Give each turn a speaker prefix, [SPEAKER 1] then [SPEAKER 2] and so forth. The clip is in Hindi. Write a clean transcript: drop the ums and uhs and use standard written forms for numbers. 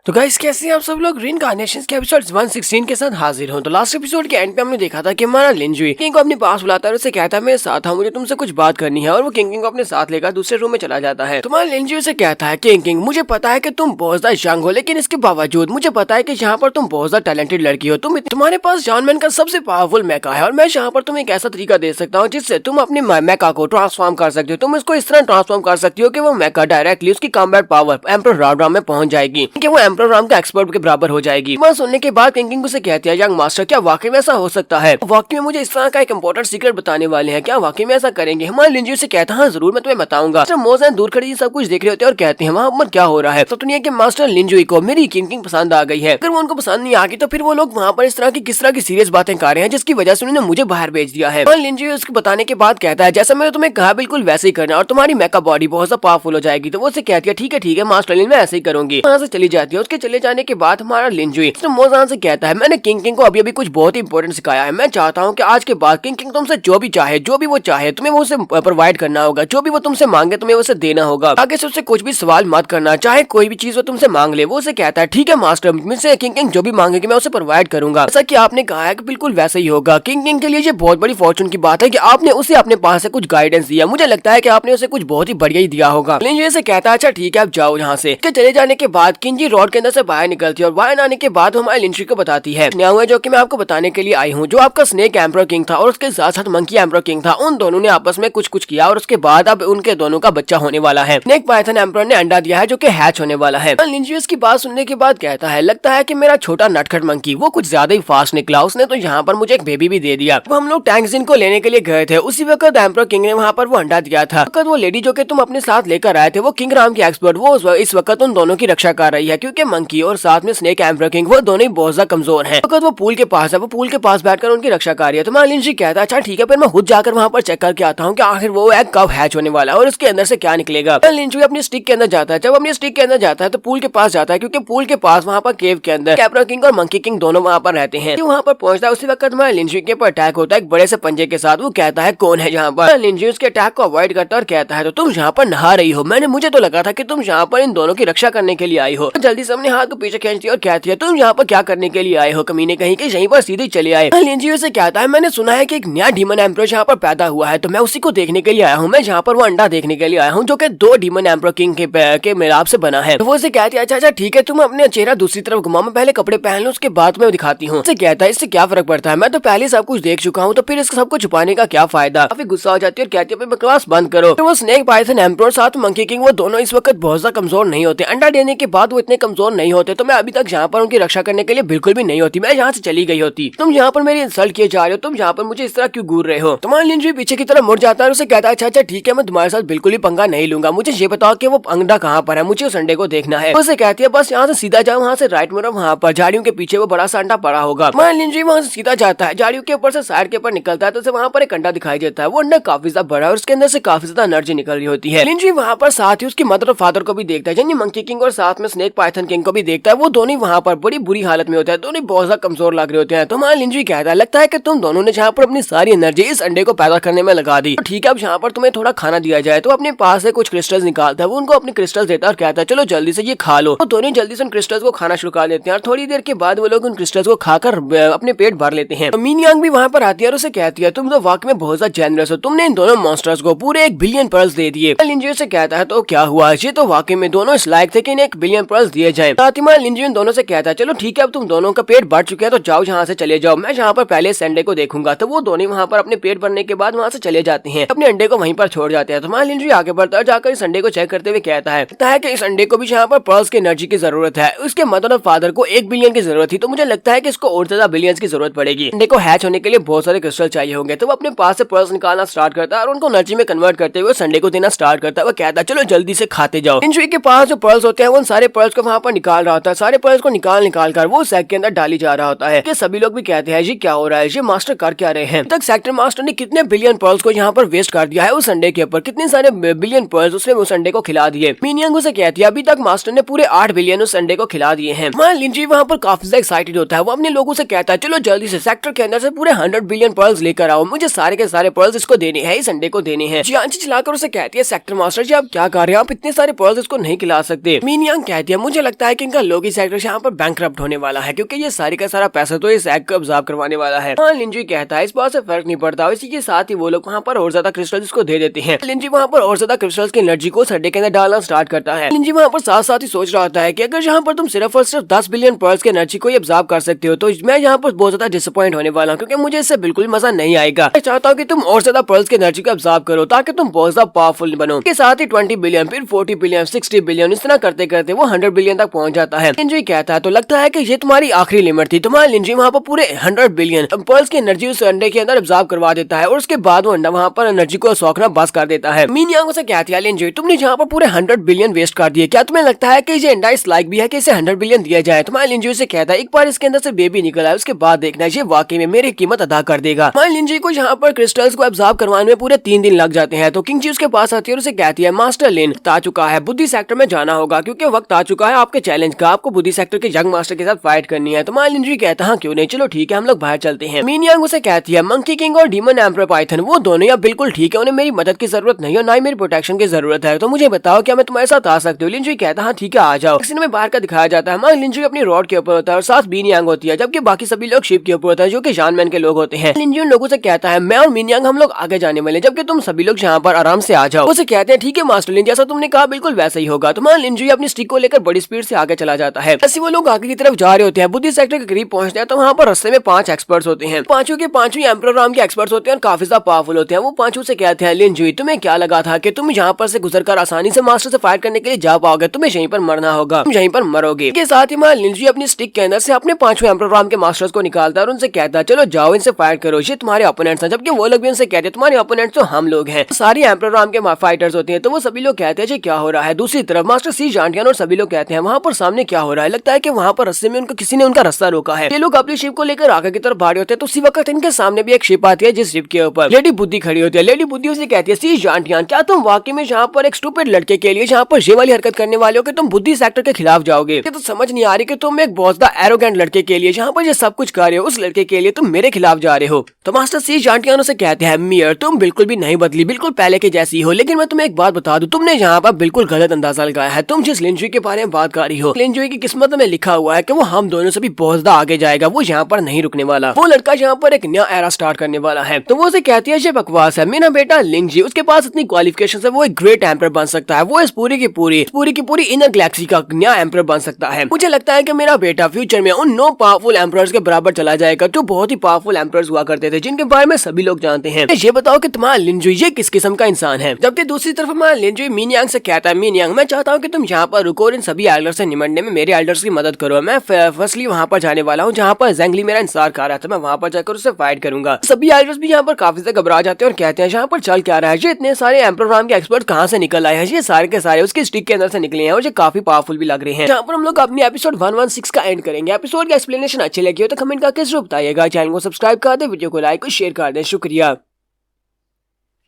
[SPEAKER 1] तो गाइस कैसे हैं आप सब लोग। रीइंकार्नेशंस के एपिसोड 116 के साथ हाजिर हूं। तो लास्ट एपिसोड के एंड पे हमने देखा था कि हमारा लिंजुई किंग को अपने पास बुलाता है और उसे कहता है मेरे साथ आओ, मुझे तुमसे कुछ बात करनी है। और वो किंग को अपने साथ लेकर दूसरे रूम में चला जाता है। तो हमारा लिंजुई उसे कहता है किंग मुझे पता है कि तुम बहुत ज्यादा यंग हो, लेकिन इसके बावजूद मुझे पता है कि यहाँ पर तुम बहुत ज्यादा टैलेंटेड लड़की हो। तुम्हारे पास जानमैन का सबसे पावरफुल मेका है और मैं यहाँ पर तुम्हें एक ऐसा तरीका दे सकता हूँ जिससे तुम अपने मेका को ट्रांसफॉर्म कर सकते हो। तुम इसको इस तरह ट्रांसफॉर्म कर सकती हो कि वो मेका डायरेक्टली उसकी कॉम्बैट पावर एम्परर राम में पहुंच जाएगी कि वो एम्परर राम का एक्सपर्ट के बराबर हो जाएगी। वह सुनने के बाद किंग उसे कहती है यंग मास्टर क्या वाकई में ऐसा हो सकता है? वाकई में मुझे इस तरह का एक इंपॉर्टेंट सीक्रेट बताने वाले हैं, क्या वाकई में ऐसा करेंगे? हमारे लिंजुई से कहता है हाँ जरूर मैं तुम्हें बताऊंगा। मोज़ेन दूर खड़ी सब कुछ देख रहे होते हैं और कहते हैं वहाँ क्या हो रहा है। तो दुनिया के मास्टर लिंजुई को मेरी किंग पसंद आ गई है। अगर वो उनको पसंद नहीं आ गई तो फिर वो लोग वहाँ पर इस तरह की किस तरह की सीरियस बातें कर रहे हैं जिसकी वजह से उन्होंने मुझे बाहर भेज दिया है। लिंजुई उसको बताने के बाद कहता है जैसा मैंने तुम्हें कहा बिल्कुल वैसे ही करना और तुम्हारी मेका बॉडी बहुत ज्यादा पावरफुल हो जाएगी। तो वो उसे कहती है ठीक है मास्टर लिन मैं ऐसे ही करूंगी। वहाँ से चली जाती है। उसके चले जाने के बाद हमारा लिंजुई मोज़ेन से कहता है मैंने किंग को अभी कुछ बहुत ही इंपॉर्टेंट सिखाया है। मैं चाहता हूँ कि आज के बाद किंग तुमसे जो भी वो चाहे तुम्हें वो उसे प्रोवाइड करना होगा। जो भी वो तुमसे मांगे तुम्हें उसे देना होगा। आगे से उससे कुछ भी सवाल मत करना, चाहे कोई भी चीज वो तुमसे मांग ले। वो उसे कहता है ठीक है मास्टर मुझसे किंग जो भी मांगेगी मैं उसे प्रोवाइड करूंगा। जैसा कि आपने कहा है कि बिल्कुल वैसे ही होगा। किंग के लिए ये बहुत बड़ी फॉर्चून की बात है कि आपने उसे अपने पास से कुछ गाइडेंस दिया। मुझे लगता है कि आपने उसे कुछ बहुत ही बढ़िया ही दिया होगा। लिंजुई से कहता है अच्छा ठीक है आप जाओ यहाँ से। चले जाने के बाद किंग रोड के अंदर से बाहर निकलती है और बाहर आने के बाद हमारे लिंजुई को बताती है जो कि मैं आपको बताने के लिए आई हूँ। जो आपका स्नेक एम्परर किंग था और उसके साथ साथ मंकी एम्परर किंग था, उन दोनों ने आपस में कुछ किया और उसके बाद अब उनके दोनों का बच्चा होने वाला है। स्नेक पाइथन एम्परर ने अंडा दिया है जो कि हैच होने वाला है। लिंजुई इसकी बात सुनने के बाद कहता है लगता है कि मेरा छोटा नटखट मंकी वो कुछ ज्यादा ही फास्ट निकला। उसने तो यहाँ पर मुझे एक बेबी भी दे दिया। वो हम लोग टैंक्सिन को लेने के लिए गए थे। उसी वक्त एम्परर किंग ने वहाँ पर वो अंडा दिया था। वो लेडी जो कि तुम अपने साथ लेकर आए थे वो किंग राम की एक्सपर्ट वो इस वक्त उन दोनों की रक्षा कर रही है क्योंकि मंकी और साथ में स्नेक एम्परर किंग वो दोनों ही बहुत ज्यादा कमजोर है। वो पूल के पास है, वो पूल के पास बैठकर उनकी रक्षा कर रही है। तो हमारा लिंजुई कहता है अच्छा ठीक है फिर मैं खुद जाकर वहाँ पर चेक करके आता हूँ कि आखिर वो एग कब हैच होने वाला है और उसके अंदर से क्या निकलेगा। लिंजुई अपनी स्टिक के अंदर जाता है। जब अपनी स्टिक के अंदर जाता है तो पूल के पास जाता है क्योंकि पूल के पास वहाँ पर केव के अंदर एम्परर किंग और मंकी किंग दोनों वहाँ पर रहते हैं। वहाँ पर पहुंचता है उसी वक्त हमारे लिंजुई के ऊपर अटैक होता है एक बड़े से पंजे के साथ। वो कहता है कौन है यहाँ पर? लिंजुई उसके अटैक को अवॉइड करता है और कहता है तो तुम यहाँ पर नहा रही हो, मुझे तो लगा था कि तुम यहाँ पर इन दोनों की रक्षा करने के लिए आई हो। जल्दी से अपने हाथ को पीछे खींचती है और कहती है तुम यहाँ पर क्या करने के लिए आए हो कमीने कहीं के, यहीं पर सीधे चले आए। लिंजुई से कहता है मैंने सुना है कि एक नया डीमन एम्परर यहाँ पर पैदा हुआ है तो मैं उसी को देखने के लिए आया हूँ। मैं यहाँ पर वो अंडा देखने के लिए आया हूँ जो कि 2 डीमन एम्परर किंग के मिलाप से बना है। तो वो उसे कहती है अच्छा ठीक है तुम अपने चेहरा दूसरी तरफ घुमाओ, मैं पहले कपड़े पहन लूं उसके बाद मैं दिखाती हूँ। उसे कहता है इससे क्या फर्क पड़ता है, मैं तो पहले सब कुछ देख चुका हूँ तो फिर इसको सबको छुपाने का क्या फायदा। काफी गुस्सा हो जाती है और कहती है बकवास बंद करो। तो वो स्नेक पाइथन एम्परर साथ मंकी किंग वो दोनों इस वक्त बहुत ज्यादा कमजोर नहीं होते। अंडा देने के बाद वो इतने कमजोर नहीं होते तो मैं अभी तक यहाँ पर उनकी रक्षा करने के लिए बिल्कुल भी नहीं होती। मैं यहाँ से चली गई होती। तुम यहाँ पर मेरी इंसल्ट किए जा रहे हो, तुम यहाँ पर मुझे इस तरह क्यों घूर रहे हो? तुम्हारा लिंजुई पीछे की तरफ मुड़ जाता है और उसे कहता है अच्छा ठीक है मैं तुम्हारे साथ बिल्कुल भी पंगा नहीं लूंगा। मुझे ये बताओ कि वो अंडा कहाँ पर है, मुझे उस अंडे को देखना है। उसे कहती है बस यहाँ से सीधा जाओ, वहाँ से राइट मुड़ो, वहाँ पर झाड़ियों के पीछे वो बड़ा सा अंडा पड़ा होगा। तुम्हारा लिंजुई वहाँ से सीधा जाता है, झाड़ियों के ऊपर से साइड के ऊपर निकलता है तो उसे वहाँ पर एक अंडा दिखाई देता है। वो अंडा काफी ज्यादा बड़ा है और उसके अंदर से काफी ज्यादा एनर्जी निकल रही होती है। लिंजुई वहाँ पर साथ ही उसकी मदर और फादर को भी देखता है, यानी मंकी किंग और साथ में स्नेक पाइथन किंग को भी देखता है। वो दोनों वहाँ पर बड़ी बुरी हालत में होते हैं, दोनों बहुत ज्यादा कमजोर लग रहे होते हैं। तो हमारा लिंजुई कहता है लगता है कि तुम दोनों ने जहाँ पर अपनी सारी एनर्जी इस अंडे को पैदा करने में लगा दी। तो ठीक है अब यहाँ पर तुम्हें थोड़ा खाना दिया जाए। तो अपने पास से कुछ क्रिस्टल्स निकालता है, वो उनको अपने क्रिस्टल्स देता है और कहता है चलो जल्दी से ये खा लो। तो दोनों जल्दी से उन क्रिस्टल्स को खाना शुरू कर देते हैं और थोड़ी देर के बाद वो लोग उन क्रिस्टल्स को खाकर अपने पेट भर लेते हैं। तो मीन यांग भी वहाँ पर आती है और उसे कहती है तुम तो वाकई में बहुत ज्यादा जेनरस हो, तुमने इन दोनों मॉन्स्टर्स को पूरे 1 बिलियन पर्ल्स दे दिए। लिंजुई से कहता है तो क्या हुआ, ये तो वाकई में दोनों इस लायक थे कि इन्हें 1 बिलियन पर्ल्स दिए जाए। फातिमा लिंजुई उन दोनों से कहता है चलो ठीक है अब तुम दोनों का पेट भर चुके हैं तो जाओ यहाँ से चले जाओ, मैं यहाँ पर पहले इस अंडे को देखूंगा। तो वो दोनों वहाँ पर अपने पेट भरने के बाद वहाँ से चले जाते हैं, अपने अंडे को वहीं पर छोड़ जाते हैं। तो हमारा लिंजुई आगे बढ़ता है, जाकर इस अंडे को चेक करते हुए कहता है कि इस अंडे को भी यहाँ पर पर्ल्स की एनर्जी की जरूरत है। उसके मदर और फादर को 1 बिलियन की जरूरत थी तो मुझे लगता है कि इसको और ज्यादा बिलियंस की जरूरत पड़ेगी। अंडे को हैच होने के लिए बहुत सारे क्रिस्टल चाहिए होंगे। तो वो अपने पास से पर्ल्स निकालना स्टार्ट करता है और उनको एनर्जी में कन्वर्ट करते हुए संडे को देना स्टार्ट करता है। वो कहता है चलो जल्दी से खाते जाओ। लिंजुई के पास जो पर्ल्स होते हैं वो सारे पर्ल्स को वहाँ पर निकाल रहा होता है। सारे पर्ल्स को निकाल कर वो सैक के अंदर डाली जा रहा होता है। कि सभी लोग भी कहते हैं जी क्या हो रहा है, ये मास्टर कर क्या रहे हैं? तक सेक्टर मास्टर ने कितने बिलियन पर्ल्स को यहाँ पर वेस्ट कर दिया है उस अंडे के ऊपर, कितने सारे बिलियन पर्ल्स उसने उस अंडे को खिला दिए। मीन यांग उसे कहती है अभी तक मास्टर ने पूरे 8 बिलियन उस अंडे को खिला दिए हैं। लिंजुई वहाँ पर काफी ज्यादा एक्साइटेड होता है। वो अपने लोगों से कहता है चलो जल्दी से सेक्टर के अंदर से पूरे 100 बिलियन पर्ल्स लेकर आओ, मुझे सारे के सारे पर्ल्स इसको देने हैं, इस अंडे को देने हैं। जियांची चलाकर उसे कहती है सेक्टर मास्टर जी आप क्या कर रहे हैं, आप इतने सारे पर्ल्स इसको नहीं खिला सकते। मीन यांग कहती है मुझे लगता लगता है कि इनका लोकी सेक्टर यहाँ पर बैंकक्रप्ट होने वाला है, क्योंकि ये सारी का सारा पैसा तो इस एग को अब्सॉर्ब करवाने वाला है। हाँ, लिंजी कहता है इस बात से फर्क नहीं पड़ता, इसी के साथ ही वो लोग वहाँ पर और ज्यादा क्रिस्टल्स को दे देते हैं। लिंजी वहाँ पर और ज्यादा क्रिस्टल्स की एनर्जी को सड्डे के अंदर डालना स्टार्ट करता है। लिंजी वहाँ पर साथ साथ ही सोच रहा होता है कि अगर यहाँ पर तुम सिर्फ और सिर्फ 10 बिलियन पर्ल्स की एनर्जी को अब्सॉर्ब कर सकते हो तो मैं यहाँ पर बहुत ज्यादा डिसअपॉइंट होने वाला हूँ, क्योंकि मुझे इससे बिल्कुल मजा नहीं आएगा। मैं चाहता हूँ कि तुम और ज्यादा पर्ल्स की एनर्जी को अब्सॉर्ब करो ताकि तुम बहुत ज्यादा पावरफुल बनो। के साथ ही 20 बिलियन, फिर 40 बिलियन, 60 बिलियन, इस तरह करते करते वो 100 बिलियन तक पहुंच जाता है। लिंजी कहता है तो लगता है कि ये तुम्हारी आखिरी लिमिट थी। तुम्हारा लिंजी वहाँ पर पूरे 100 बिलियन पर्ल्स की एनर्जी उस अंडे के अंदर अब्सॉर्ब करवा देता है और उसके बाद वो अंडा वहाँ पर एनर्जी को सोखना बस कर देता है। मीनियांग से कहती है लिंजी तुमने यहाँ पर पूरे 100 बिलियन वेस्ट कर दिए, क्या तुम्हें लगता है कि ये अंडा इस लायक भी है कि इसे 100 बिलियन दिया जाए? तुम्हारे लिंजी से कहता है एक बार इसके अंदर से बेबी निकल आए उसके बाद देखना ये वाकई में मेरी कीमत अदा कर देगा। हमारे लिंजी को यहाँ पर क्रिस्टल्स को अब्सॉर्ब करवाने में पूरे 3 दिन लग जाते हैं। तो किंग जी उसके पास आती है और उसे कहती है मास्टर लिन आ चुका है, बुद्धि सेक्टर में जाना होगा क्योंकि वक्त आ चुका है आपके चैलेंज का, आपको बुद्धि सेक्टर के यंग मास्टर के साथ फाइट करनी है। तो हमारे लिंजी कहता है क्यों नहीं, चलो ठीक है हम लोग बाहर चलते हैं। मीनियांग उसे कहती है मंकी किंग और डीमन एम्परर पाइथन वो दोनों यहाँ बिल्कुल ठीक है, उन्हें मेरी मदद की जरूरत नहीं है, ना ही मेरी प्रोटेक्शन की जरूरत है, तो मुझे बताओ क्या मैं तुम्हारे साथ आ सकती हूँ? लिंजी कहता है ठीक है आ जाओ। सीन में बाहर का दिखाया जाता है, हमारे लिंजी अपनी रॉड के ऊपर होता है और साथ मीनियांग होती है, जबकि बाकी सभी लोग शिप के ऊपर होता है जो कि जानमैन के लोग होते हैं। लिंजी उन लोगों से कहता है मैं और मीनियांग हम लोग आगे जाने वाले, जबकि तुम सभी लोग यहाँ पर आराम से आ जाओ। उसे कहते हैं ठीक है मास्टर लिन, जैसा तुमने कहा बिल्कुल वैसा ही होगा। तो हमारा लिंजी अपनी स्टिक को लेकर बड़ी स्पीड से आगे चला जाता है। ऐसे वो लोग आगे की तरफ जा रहे होते हैं, बुद्धि सेक्टर के करीब पहुंचते हैं तो वहाँ पर रास्ते में 5 एक्सपर्ट्स होते हैं। पांचों के पांचों एम्परर राम के एक्सपर्ट्स होते हैं और काफी ज्यादा पावरफुल होते हैं। वो पांचों से कहते हैं लिंजी तुम्हें क्या लगा था कि तुम यहाँ पर से गुजरकर आसानी से मास्टर से फाइट करने के लिए जा पाओगे? तुम्हें यहीं पर मरना होगा, तुम यहीं पर मरोगे। के साथ ही हमारा लिंजी अपनी स्टिक के अंदर से अपने 5 एम्परर राम के मास्टर्स को निकालता है और उनसे कहता है चलो जाओ इनसे फाइट करो, ये तुम्हारे ओपोनेंट्स हैं। जबकि वो लोग भी उनसे कहते हैं तुम्हारे ओपोनेंट्स तो हम लोग हैं। सारी एम्परर राम के फाइटर्स होते हैं तो वो सभी लोग कहते हैं क्या हो रहा है। दूसरी तरफ मास्टर सी जांटियान और सभी लोग कहते हैं वहाँ पर सामने क्या हो रहा है, लगता है कि वहाँ पर रास्ते में उनको किसी ने उनका रास्ता रोका है। ये लोग अपनी शिप को लेकर आगे की तरफ भारी होते हैं तो उसी वक्त इनके सामने भी एक शिप आती है जिस शिप के ऊपर लेडी बुद्धि खड़ी होती है। लेडी बुद्धि उसे कहती है सी जांटियान क्या तुम वाकई में यहाँ पर एक स्टूपिड लड़के के लिए यहाँ पर ये वाली हरकत करने वाले हो कि तुम बुद्धि सेक्टर के खिलाफ जाओगे? तो समझ नहीं आ रही कि तुम एक बहुत ज्यादा एरोगेंट लड़के के लिए यहाँ पर ये सब कुछ कर रहे हो, उस लड़के के लिए तुम मेरे खिलाफ जा रहे हो। तो मास्टर सी जांटियान उसे कहते हैं मियर तुम बिल्कुल भी नहीं बदली, बिल्कुल पहले के जैसी हो, लेकिन मैं तुम्हें एक बात बता दूं तुमने यहाँ पर बिल्कुल गलत अंदाजा लगाया है। तुम जिस लिंजुई के बारे में बात कर रही हो, लिंजुई की किस्मत में लिखा हुआ है कि वो हम दोनों से भी बहुत ज्यादा आगे जाएगा, वो यहाँ पर नहीं रुकने वाला, वो लड़का यहाँ पर एक नया एरा स्टार्ट करने वाला है। तो वो उसे कहती है ये बकवास है, मेरा बेटा लिंजी उसके पास इतनी क्वालिफिकेशन है, वो एक ग्रेट एम्परर बन सकता है, वो इस पूरी की पूरी इनर गैलेक्सी का नया एम्परर बन सकता है। मुझे लगता है कि मेरा बेटा फ्यूचर में उन 9 पावरफुल एम्परर्स के बराबर चला जाएगा जो बहुत ही पावरफुल एम्परर्स हुआ करते थे, जिनके बारे में सभी लोग जानते हैं। ये बताओ कि तुम्हारा लिंजुई ये किस किस्म का इंसान है? जबकि दूसरी तरफ हमारा लिंजुई मीनियांग से कहता है मीनियांग मैं चाहता हूँ कि तुम यहाँ पर रुको और इन सभी एल्डर्स से निमटने में मेरे एल्डर्स की मदद करो। मैं फर्स्टली वहाँ पर जाने वाला हूँ जहाँ पर ज़ेंगली मेरा इंतजार कर रहा था, मैं वहाँ पर जाकर उससे फाइट करूंगा। सभी एल्डर्स भी यहाँ पर काफी से घबरा जाते हैं और कहते हैं यहाँ पर चल क्या रहा है, ये इतने सारे एम्परर राम के एक्सपर्ट कहाँ से निकल आए हैं? ये सारे के सारे उसके स्टिक के अंदर से निकले हैं और ये काफी पावरफुल भी लग रहे हैं। यहाँ पर हम लोग अपनी एपिसोड 116 का एंड करेंगे। एपिसोड का एक्सप्लेनेशन अच्छी लगी हो तो कमेंट करके जरूर बताइएगा। चैनल को सब्सक्राइब कर दे, वीडियो को लाइक और शेयर कर दे। शुक्रिया।